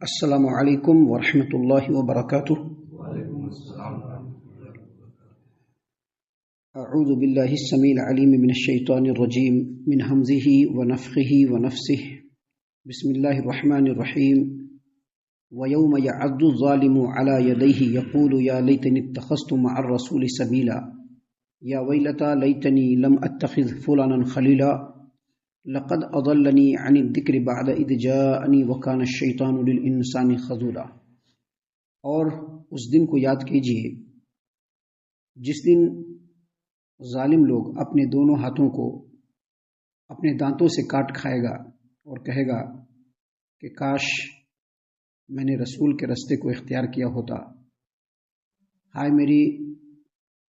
السلام علیکم ورحمۃ اللہ وبرکاتہ۔ اعوذ باللہ السمیع العلیم من الشیطان الرجیم من ہمزہ ونفخہ ونفثہ۔ بسم اللہ الرحمن الرحیم۔ ویوم یعض الظالم علی یدیہ یقول یا لیتنی اتخذت مع الرسول سبیلا یا ویلتى لیتنی لم اتخذ فلانا خلیلا لقد اضلنی عن الذکر بعد اذ جاءنی وکان الشیطان للانسان خذولا۔ اور اس دن کو یاد کیجیے جس دن ظالم لوگ اپنے دونوں ہاتھوں کو اپنے دانتوں سے کاٹ کھائے گا اور کہے گا کہ کاش میں نے رسول کے رستے کو اختیار کیا ہوتا، ہائے میری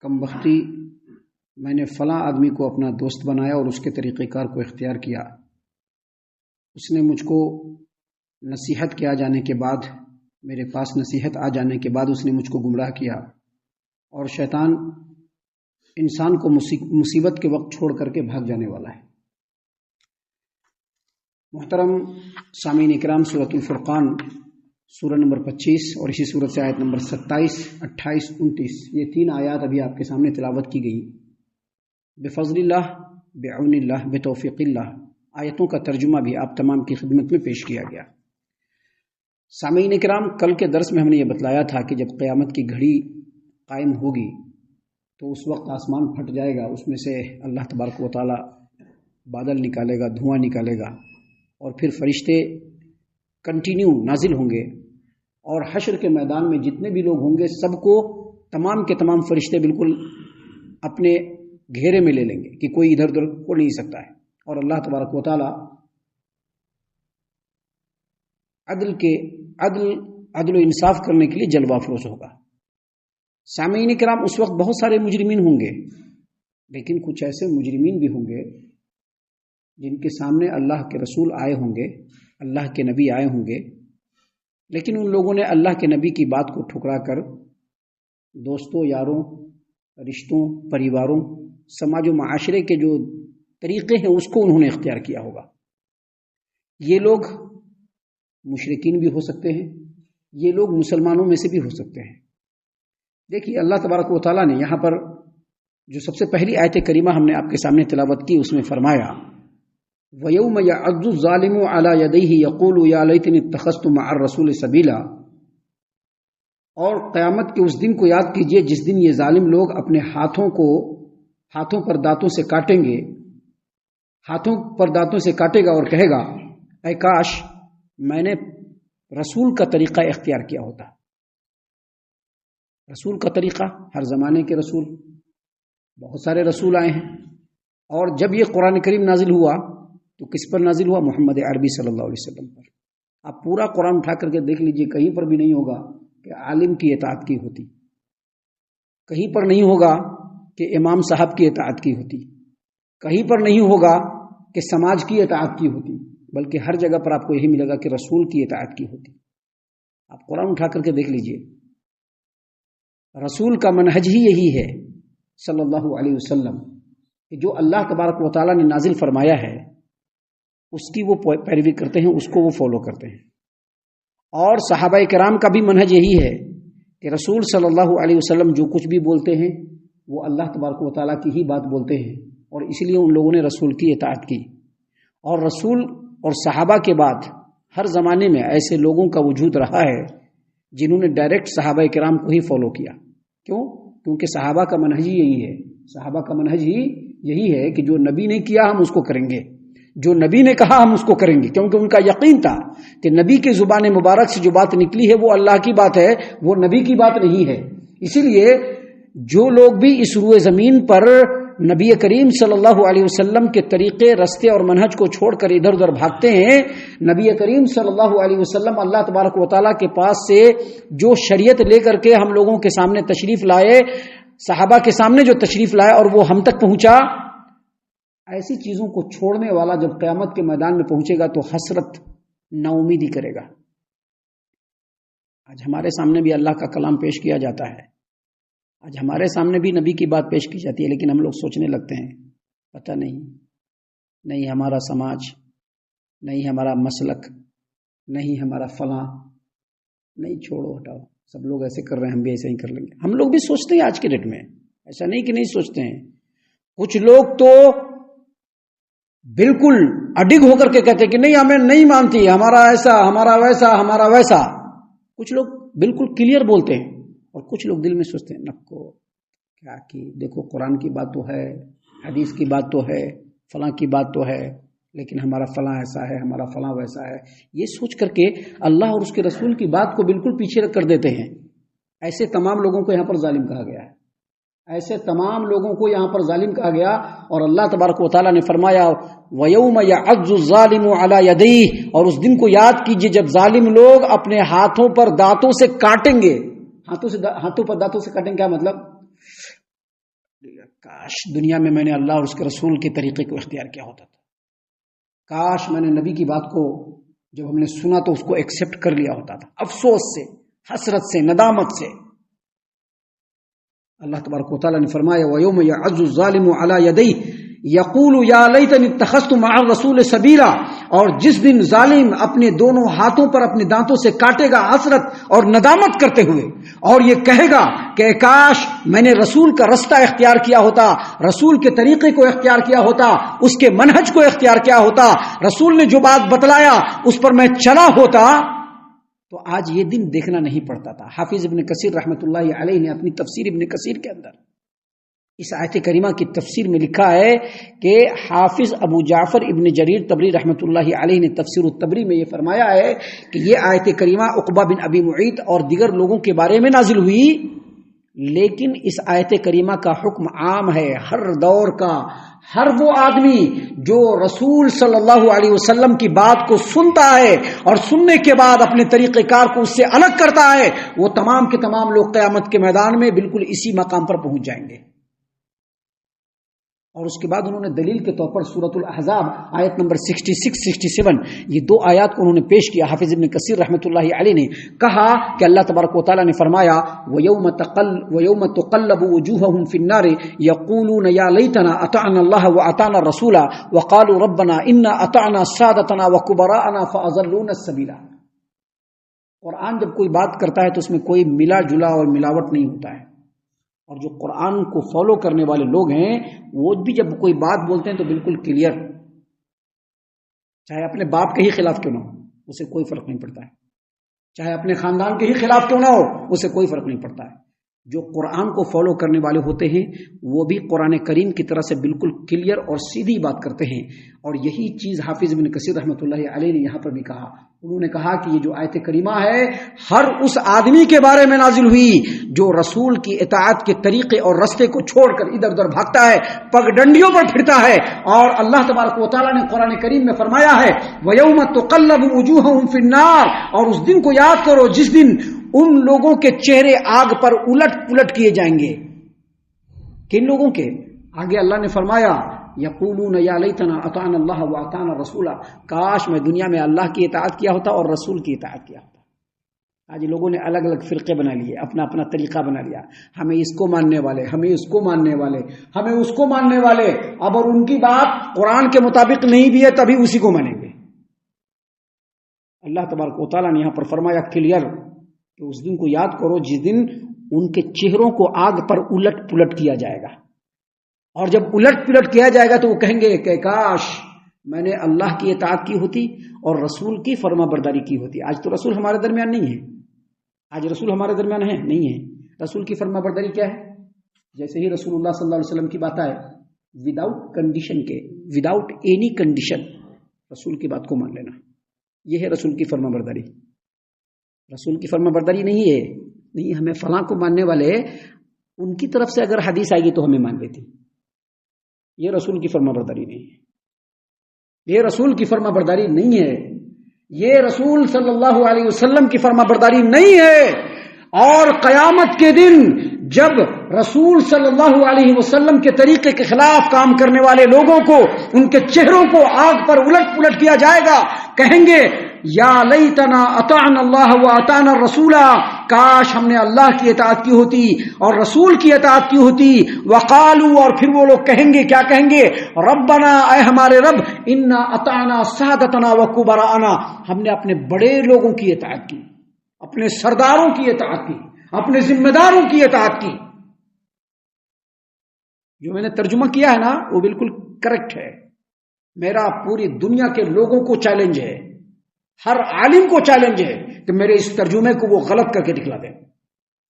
کم بختی، میں نے فلاں آدمی کو اپنا دوست بنایا اور اس کے طریقہ کار کو اختیار کیا، اس نے مجھ کو نصیحت کے آ جانے کے بعد، میرے پاس نصیحت آ جانے کے بعد اس نے مجھ کو گمراہ کیا، اور شیطان انسان کو مصیبت کے وقت چھوڑ کر کے بھاگ جانے والا ہے۔ محترم سامعین اکرام، سورۃ الفرقان سورہ نمبر 25 اور اسی سورت سے آیت نمبر 27، 28، 29، یہ تین آیات ابھی آپ کے سامنے تلاوت کی گئی۔ بفضل اللہ، بعون اللہ، بتوفیق اللہ، آیتوں کا ترجمہ بھی آپ تمام کی خدمت میں پیش کیا گیا۔ سامعین اکرام، کل کے درس میں ہم نے یہ بتلایا تھا کہ جب قیامت کی گھڑی قائم ہوگی تو اس وقت آسمان پھٹ جائے گا، اس میں سے اللہ تبارک و تعالی بادل نکالے گا، دھواں نکالے گا، اور پھر فرشتے کنٹینیو نازل ہوں گے، اور حشر کے میدان میں جتنے بھی لوگ ہوں گے سب کو تمام کے تمام فرشتے بالکل اپنے گھیرے میں لے لیں گے کہ کوئی ادھر ادھر ہو نہیں سکتا ہے، اور اللہ تبارک و تعالی عدل و انصاف کرنے کے لیے جلوہ افروز ہوگا۔ سامعین کرام، اس وقت بہت سارے مجرمین ہوں گے، لیکن کچھ ایسے مجرمین بھی ہوں گے جن کے سامنے اللہ کے رسول آئے ہوں گے، اللہ کے نبی آئے ہوں گے، لیکن ان لوگوں نے اللہ کے نبی کی بات کو ٹھکرا کر دوستوں، یاروں، رشتوں، پریواروں، سماج و معاشرے کے جو طریقے ہیں اس کو انہوں نے اختیار کیا ہوگا۔ یہ لوگ مشرکین بھی ہو سکتے ہیں، یہ لوگ مسلمانوں میں سے بھی ہو سکتے ہیں۔ دیکھیے اللہ تبارک و تعالیٰ نے یہاں پر جو سب سے پہلی آیت کریمہ ہم نے آپ کے سامنے تلاوت کی، اس میں فرمایا وَيَوْمَ يَعَضُّ الظَّالِمُ عَلَى يَدَيْهِ يَقُولُ يَا لَيْتَنِي اتَّخَذْتُ مَعَ الرَّسُولِ سَبِيلًا۔ اور قیامت کے اس دن کو یاد کیجئے جس دن یہ ظالم لوگ اپنے ہاتھوں پر دانتوں سے کاٹیں گے، ہاتھوں پر دانتوں سے کاٹے گا اور کہے گا اے کاش میں نے رسول کا طریقہ اختیار کیا ہوتا۔ رسول کا طریقہ، ہر زمانے کے رسول، بہت سارے رسول آئے ہیں، اور جب یہ قرآن کریم نازل ہوا تو کس پر نازل ہوا؟ محمد عربی صلی اللہ علیہ وسلم پر۔ آپ پورا قرآن اٹھا کر کے دیکھ لیجئے، کہیں پر بھی نہیں ہوگا کہ عالم کی اطاعت کی ہوتی، کہیں پر نہیں ہوگا کہ امام صاحب کی اطاعت کی ہوتی، کہیں پر نہیں ہوگا کہ سماج کی اطاعت کی ہوتی، بلکہ ہر جگہ پر آپ کو یہی ملے گا کہ رسول کی اطاعت کی ہوتی۔ آپ قرآن اٹھا کر کے دیکھ لیجئے، رسول کا منہج ہی یہی ہے صلی اللہ علیہ وسلم کہ جو اللہ تبارک و تعالیٰ نے نازل فرمایا ہے اس کی وہ پیروی کرتے ہیں، اس کو وہ فالو کرتے ہیں۔ اور صحابہ کرام کا بھی منہج یہی ہے کہ رسول صلی اللہ علیہ وسلم جو کچھ بھی بولتے ہیں وہ اللہ تبارک و تعالیٰ کی ہی بات بولتے ہیں، اور اس لیے ان لوگوں نے رسول کی اطاعت کی۔ اور رسول اور صحابہ کے بعد ہر زمانے میں ایسے لوگوں کا وجود رہا ہے جنہوں نے ڈائریکٹ صحابہ کرام کو ہی فالو کیا۔ کیوں؟ کیونکہ صحابہ کا منہج ہی یہی ہے، صحابہ کا منہج ہی یہی ہے کہ جو نبی نے کیا ہم اس کو کریں گے، جو نبی نے کہا ہم اس کو کریں گے، کیونکہ ان کا یقین تھا کہ نبی کی زبان مبارک سے جو بات نکلی ہے وہ اللہ کی بات ہے، وہ نبی کی بات نہیں ہے۔ اسی لیے جو لوگ بھی اس روئے زمین پر نبی کریم صلی اللہ علیہ وسلم کے طریقے، رستے اور منہج کو چھوڑ کر ادھر ادھر بھاگتے ہیں، نبی کریم صلی اللہ علیہ وسلم اللہ تبارک و تعالیٰ کے پاس سے جو شریعت لے کر کے ہم لوگوں کے سامنے تشریف لائے، صحابہ کے سامنے جو تشریف لائے اور وہ ہم تک پہنچا، ایسی چیزوں کو چھوڑنے والا جب قیامت کے میدان میں پہنچے گا تو حسرت، نا امیدی کرے گا۔ آج ہمارے سامنے بھی اللہ کا کلام پیش کیا جاتا ہے، آج ہمارے سامنے بھی نبی کی بات پیش کی جاتی ہے، لیکن ہم لوگ سوچنے لگتے ہیں پتہ نہیں ہمارا سماج، نہیں ہمارا مسلک، نہیں ہمارا فلاں، نہیں چھوڑو ہٹاؤ، سب لوگ ایسے کر رہے ہیں ہم بھی ایسے ہی کر لیں گے. ہم لوگ بھی سوچتے ہیں آج کے ڈیٹ میں، ایسا نہیں کہ نہیں سوچتے ہیں. کچھ لوگ تو بالکل اڈگ ہو کر کے کہتے ہیں کہ نہیں ہمیں نہیں مانتی، ہمارا ایسا ہمارا ویسا ہمارا ویسا. کچھ لوگ بالکل کلیئر بولتے ہیں اور کچھ لوگ دل میں سوچتے ہیں نکو کیا کی، دیکھو قرآن کی بات تو ہے، حدیث کی بات تو ہے، فلاں کی بات تو ہے، لیکن ہمارا فلاں ایسا ہے ہمارا فلاں ویسا ہے. یہ سوچ کر کے اللہ اور اس کے رسول کی بات کو بالکل پیچھے رکھ کر دیتے ہیں. ایسے تمام لوگوں کو یہاں پر ظالم کہا گیا ہے، ایسے تمام لوگوں کو یہاں پر ظالم کہا گیا. اور اللہ تبارک و تعالیٰ نے فرمایا وَيَوْمَ يَعَضُّ الظَّالِمُ عَلَى يَدَيْهِ، اور اس دن کو یاد کیجئے جب ظالم لوگ اپنے ہاتھوں پر دانتوں سے کاٹیں گے. ہاتھوں پر دانتوں سے کاٹیں گے، کیا مطلب؟ کاش دنیا میں نے اللہ اور اس کے رسول کے طریقے کو اختیار کیا ہوتا تھا، کاش میں نے نبی کی بات کو جب ہم نے سنا تو اس کو ایکسپٹ کر لیا ہوتا تھا، افسوس سے، حسرت سے، ندامت سے. اللہ تبارک و تعالیٰ نے فرمایا وَيَوْمَ يَعَضُّ الظَّالِمُ عَلَى يَدَيْهِ يَقُولُ يَا لَيْتَنِي اتَّخَذْتُ مَعَ الرَّسُولِ سَبِيلًا، اور جس دن ظالم اپنے دونوں ہاتھوں پر اپنے دانتوں سے کاٹے گا حسرت اور ندامت کرتے ہوئے، اور یہ کہے گا کہ کاش میں نے رسول کا رستہ اختیار کیا ہوتا، رسول کے طریقے کو اختیار کیا ہوتا، اس کے منہج کو اختیار کیا ہوتا، رسول نے جو بات بتلایا اس پر میں چلا ہوتا تو آج یہ دن دیکھنا نہیں پڑتا تھا. حافظ ابن کثیر رحمۃ اللہ علیہ نے اپنی تفسیر ابن کثیر کے اندر اس آیت کریمہ کی تفسیر میں لکھا ہے کہ حافظ ابو جعفر ابن جریر طبری رحمۃ اللہ علیہ نے تفسیر الطبری میں یہ فرمایا ہے کہ یہ آیت کریمہ عقبہ بن ابی معیط اور دیگر لوگوں کے بارے میں نازل ہوئی، لیکن اس آیت کریمہ کا حکم عام ہے ہر دور کا. ہر وہ آدمی جو رسول صلی اللہ علیہ وسلم کی بات کو سنتا ہے اور سننے کے بعد اپنے طریقہ کار کو اس سے الگ کرتا ہے، وہ تمام کے تمام لوگ قیامت کے میدان میں بالکل اسی مقام پر پہنچ جائیں گے. اور اس کے بعد انہوں نے دلیل کے طور پر سورۃ الاحزاب آیت نمبر 66-67 یہ دو آیات کو انہوں نے پیش کیا. حافظ ابن کثیر رحمۃ اللہ علیہ نے کہا کہ اللہ تبارک و تعالیٰ نے فرمایا وَيَوْمَ تُقَلَّبُ وُجُوهُهُمْ فِي النَّارِ يَقُولُونَ يَا لَيْتَنَا أَطَعْنَا اللَّهَ وَأَطَعْنَا الرَّسُولَ وَقَالُوا رَبَّنَا إِنَّا أَطَعْنَا سَادَتَنَا وَكُبَرَاءَنَا فَأَضَلُّونَا السَّبِيلَ. قرآن جب کوئی بات کرتا ہے تو اس میں کوئی ملا جلا اور ملاوٹ نہیں ہوتا ہے. اور جو قرآن کو فالو کرنے والے لوگ ہیں وہ بھی جب کوئی بات بولتے ہیں تو بالکل کلیئر، چاہے اپنے باپ کے ہی خلاف کیوں نہ ہو اسے کوئی فرق نہیں پڑتا ہے، چاہے اپنے خاندان کے ہی خلاف کیوں نہ ہو اسے کوئی فرق نہیں پڑتا ہے. جو قرآن کو فالو کرنے والے ہوتے ہیں وہ بھی قرآن کریم کی طرح سے بالکل کلیئر اور سیدھی بات کرتے ہیں. اور یہی چیز حافظ ابن کثیر رحمۃ اللہ علیہ نے یہاں پر بھی کہا. انہوں نے کہا کہ یہ جو آیت کریمہ ہے ہر اس آدمی کے بارے میں نازل ہوئی جو رسول کی اطاعت کے طریقے اور رستے کو چھوڑ کر ادھر ادھر بھاگتا ہے، پگ ڈنڈیوں پر پھرتا ہے. اور اللہ تبارک و تعالیٰ نے قرآن کریم میں فرمایا ہے وَيَوْمَ تُقَلَّبُ وُجُوهُهُمْ فِي النَّارِ، اور اس دن کو یاد کرو جس دن ان لوگوں کے چہرے آگ پر الٹ پلٹ کیے جائیں گے. کن لوگوں کے؟ آگے اللہ نے فرمایا یقولون یا لیتنا اطعنا اللہ واطعنا الرسول، کاش میں دنیا میں اللہ کی اطاعت کیا ہوتا اور رسول کی اطاعت کیا ہوتا. آج لوگوں نے الگ الگ فرقے بنا لیے، اپنا اپنا طریقہ بنا لیا، ہمیں اس کو ماننے والے، ہمیں اس کو ماننے والے، ہمیں اس کو ماننے والے. اب اور ان کی بات قرآن کے مطابق نہیں بھی ہے تبھی اسی کو مانیں گے. اللہ تبارک و تعالیٰ نے یہاں پر فرمایا کلیئر کہ اس دن کو یاد کرو جس دن ان کے چہروں کو آگ پر الٹ پلٹ کیا جائے گا. اور جب الٹ پلٹ کیا جائے گا تو وہ کہیں گے کہ کاش میں نے اللہ کی اطاعت کی ہوتی اور رسول کی فرما برداری کی ہوتی. آج تو رسول ہمارے درمیان نہیں ہے، آج رسول ہمارے درمیان ہے نہیں ہے. رسول کی فرما برداری کیا ہے؟ جیسے ہی رسول اللہ صلی اللہ علیہ وسلم کی بات آئے وداؤٹ کنڈیشن کے، وداؤٹ اینی کنڈیشن رسول کی بات کو مان لینا، یہ ہے رسول کی فرما برداری. رسول کی فرما برداری نہیں ہے نہیں ہمیں فلاں کو ماننے والے ان کی طرف سے اگر حدیث آئے گی تو ہمیں مان لیتی. یہ رسول کی فرما برداری نہیں ہے، یہ رسول کی فرما برداری نہیں ہے، یہ رسول صلی اللہ علیہ وسلم کی فرما برداری نہیں ہے. اور قیامت کے دن جب رسول صلی اللہ علیہ وسلم کے طریقے کے خلاف کام کرنے والے لوگوں کو ان کے چہروں کو آگ پر الٹ پلٹ کیا جائے گا، کہیں گے یا لیتنا اطعنا اللہ واطعنا الرسول، کاش ہم نے اللہ کی اطاعت کی ہوتی اور رسول کی اطاعت کی ہوتی. وقالوا، اور پھر وہ لوگ کہیں گے، کیا کہیں گے؟ ربنا، اے ہمارے رب، انا اطعنا سادتنا وکبراءنا، ہم نے اپنے بڑے لوگوں کی اطاعت کی، اپنے سرداروں کی اطاعت کی، اپنے ذمہ داروں کی اطاعت کی. جو میں نے ترجمہ کیا ہے نا وہ بالکل کریکٹ ہے. میرا پوری دنیا کے لوگوں کو چیلنج ہے، ہر عالم کو چیلنج ہے کہ میرے اس ترجمے کو وہ غلط کر کے دکھلا دیں.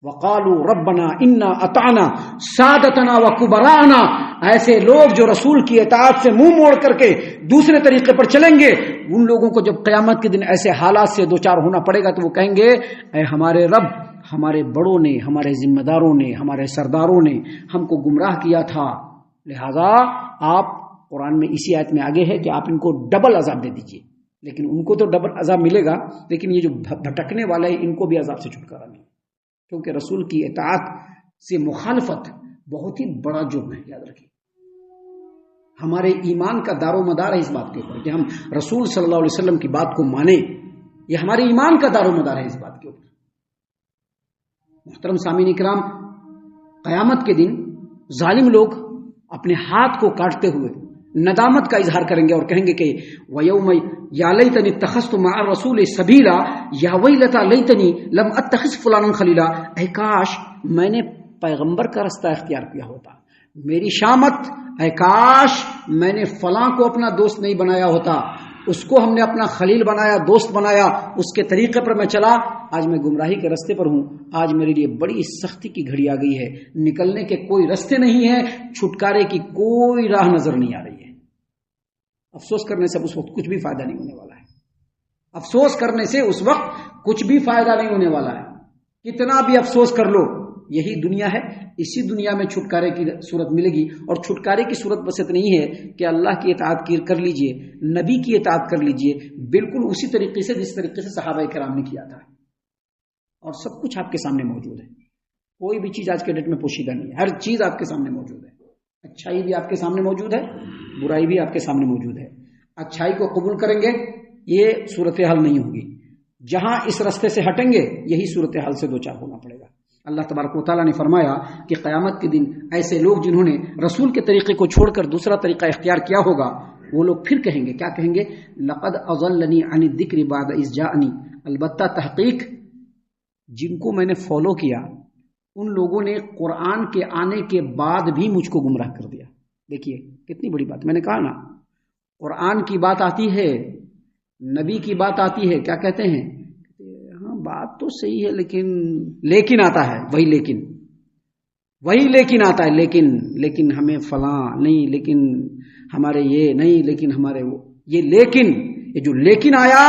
وقالوا ربنا انا اطعنا سادتنا وکبراءنا. ایسے لوگ جو رسول کی اطاعت سے منہ موڑ کر کے دوسرے طریقے پر چلیں گے، ان لوگوں کو جب قیامت کے دن ایسے حالات سے دوچار ہونا پڑے گا تو وہ کہیں گے اے ہمارے رب، ہمارے بڑوں نے، ہمارے ذمہ داروں نے، ہمارے سرداروں نے ہم کو گمراہ کیا تھا، لہذا آپ قرآن میں اسی آیت میں آگے ہے کہ آپ ان کو ڈبل عذاب دے دیجئے. لیکن ان کو تو ڈبل عذاب ملے گا، لیکن یہ جو بھٹکنے والے ہیں ان کو بھی عذاب سے چھٹکارا نہیں، کیونکہ رسول کی اطاعت سے مخالفت بہت ہی بڑا جرم ہے. یاد رکھیے، ہمارے ایمان کا دار و مدار ہے اس بات کے اوپر کہ ہم رسول صلی اللہ علیہ وسلم کی بات کو مانیں. یہ ہمارے ایمان کا دار و مدار ہے اس بات کے اوپر. محترم سامعین کرام، قیامت کے دن ظالم لوگ اپنے ہاتھ کو کاٹتے ہوئے ندامت کا اظہار کریں گے اور کہیں گے کہ وَيَوْمَ يَا لَيْتَنِي اتَّخَذْتُ مَعَ الرَّسُولِ سَبِيلًا یا وَيْلَتَا لَيْتَنِي لَمْ أَتَّخِذْ فُلَانًا خَلِيلًا. اے کاش میں نے پیغمبر کا رستہ اختیار کیا ہوتا، میری شامت. اے کاش میں نے فلاں کو اپنا دوست نہیں بنایا ہوتا، اس کو ہم نے اپنا خلیل بنایا، دوست بنایا، اس کے طریقے پر میں چلا. آج میں گمراہی کے رستے پر ہوں. آج میرے لیے بڑی سختی کی گھڑی آ گئی ہے، نکلنے کے کوئی رستے نہیں ہیں، چھٹکارے کی کوئی راہ نظر نہیں آ رہی ہے. افسوس کرنے سے اس وقت کچھ بھی فائدہ نہیں ہونے والا ہے. افسوس کرنے سے اس وقت کچھ بھی فائدہ نہیں ہونے والا ہے. کتنا بھی افسوس کر لو، یہی دنیا ہے، اسی دنیا میں چھٹکارے کی صورت ملے گی. اور چھٹکارے کی صورت بس اتنی ہے کہ اللہ کی اطاعت کر لیجئے، نبی کی اطاعت کر لیجئے، بالکل اسی طریقے سے جس طریقے سے صحابہ کرام نے کیا تھا. اور سب کچھ آپ کے سامنے موجود ہے، کوئی بھی چیز آج کے ڈیٹ میں پوشیدہ نہیں ہے، ہر چیز آپ کے سامنے موجود ہے. اچھائی بھی آپ کے سامنے موجود ہے، برائی بھی آپ کے سامنے موجود ہے. اچھائی کو قبول کریں گے یہ صورتحال نہیں ہوگی، جہاں اس رستے سے ہٹیں گے یہی صورتحال سے دوچار ہونا پڑے گا. اللہ تبارک و تعالیٰ نے فرمایا کہ قیامت کے دن ایسے لوگ جنہوں نے رسول کے طریقے کو چھوڑ کر دوسرا طریقہ اختیار کیا ہوگا، وہ لوگ پھر کہیں گے، کیا کہیں گے؟ لقد اضلنی عن الذکر بعد اذ جاءنی. البتہ تحقیق جن کو میں نے فالو کیا ان لوگوں نے قرآن کے آنے کے بعد بھی مجھ کو گمراہ کر دیا. دیکھیے کتنی بڑی بات. میں نے کہا نا، قرآن کی بات آتی ہے، نبی کی بات آتی ہے، کیا کہتے ہیں؟ ہاں بات تو صحیح ہے لیکن آتا ہے، وہی لیکن آتا ہے، لیکن ہمیں فلاں نہیں، لیکن ہمارے یہ نہیں، لیکن ہمارے وہ. یہ جو لیکن آیا،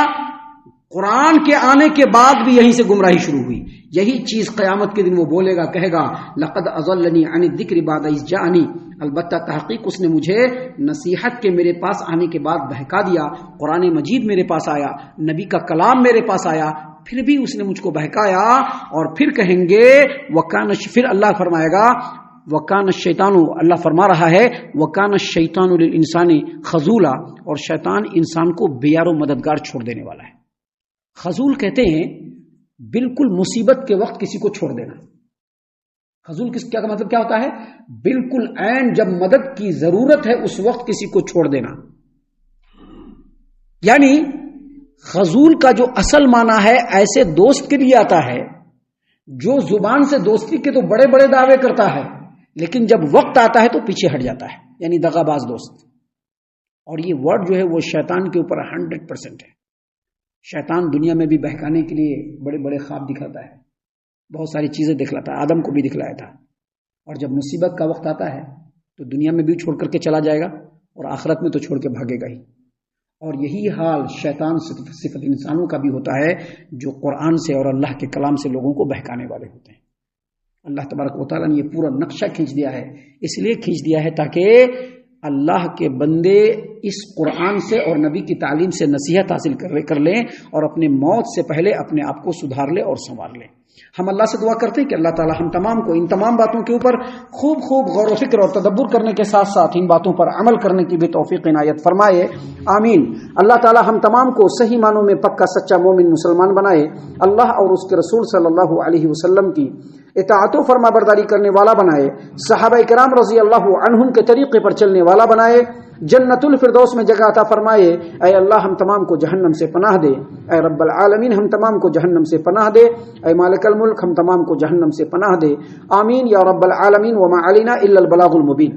قرآن کے آنے کے بعد بھی یہیں سے گمراہی شروع ہوئی. یہی چیز قیامت کے دن وہ بولے گا، کہے گا لقد اضلنی عن الذکر بعد اذ جاءنی. البتہ تحقیق اس نے مجھے نصیحت کے میرے پاس آنے کے بعد بہکا دیا. قرآن مجید میرے پاس آیا، نبی کا کلام میرے پاس آیا، پھر بھی اس نے مجھ کو بہکایا. اور پھر کہیں گے پھر اللہ فرمائے گا وَكَانَ الشَّيْطَانُ، اللہ فرما رہا ہے وَكَانَ الشَّيْطَانُ لِلْإِنسَانِ خَذُولًا، اور شیطان انسان کو بے یار و مددگار چھوڑ دینے والا ہے. خذول کہتے ہیں بالکل مصیبت کے وقت کسی کو چھوڑ دینا. خذول کیا کا مطلب کیا ہوتا ہے؟ بالکل عین جب مدد کی ضرورت ہے اس وقت کسی کو چھوڑ دینا. یعنی خذول کا جو اصل معنی ہے ایسے دوست کے لیے آتا ہے جو زبان سے دوستی کے تو بڑے بڑے دعوے کرتا ہے، لیکن جب وقت آتا ہے تو پیچھے ہٹ جاتا ہے، یعنی دغا باز دوست. اور یہ ورڈ جو ہے وہ شیطان کے اوپر 100% ہے. شیطان دنیا میں بھی بہکانے کے لیے بڑے بڑے خواب دکھاتا ہے، بہت ساری چیزیں دکھلاتا ہے. آدم کو بھی دکھلایا تھا. اور جب مصیبت کا وقت آتا ہے تو دنیا میں بھی چھوڑ کر کے چلا جائے گا اور آخرت میں تو چھوڑ کے بھاگے گا ہی. اور یہی حال شیطان صفت انسانوں کا بھی ہوتا ہے جو قرآن سے اور اللہ کے کلام سے لوگوں کو بہکانے والے ہوتے ہیں. اللہ تبارک و تعالیٰ نے یہ پورا نقشہ کھینچ دیا ہے، اس لیے کھینچ دیا ہے تاکہ اللہ کے بندے اس قرآن سے اور نبی کی تعلیم سے نصیحت حاصل کر لیں اور اپنے موت سے پہلے اپنے آپ کو سدھار لیں اور سنوار لیں. ہم اللہ سے دعا کرتے ہیں کہ اللہ تعالی ہم تمام کو ان تمام باتوں کے اوپر خوب غور و فکر اور تدبر کرنے کے ساتھ ساتھ ان باتوں پر عمل کرنے کی بھی توفیق عنایت فرمائے، آمین. اللہ تعالی ہم تمام کو صحیح معنوں میں پکا سچا مومن مسلمان بنائے، اللہ اور اس کے رسول صلی اللہ علیہ وسلم کی اطاعت و فرما برداری کرنے والا بنائے، صحابہ کرام رضی اللہ عنہم کے طریقے پر چلنے والا بنائے. جنت الفردوس میں جگہ عطا فرمائے. اے اللہ ہم تمام کو جہنم سے پناہ دے. اے رب العالمین ہم تمام کو جہنم سے پناہ دے. اے مالک الملک ہم تمام کو جہنم سے پناہ دے. آمین یا رب العالمین. وما علینا الا البلاغ المبین.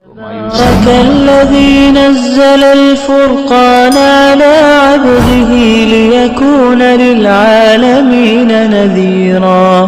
تبارك الذي نزل الفرقان على عبده ليكون للعالمين نذيرا.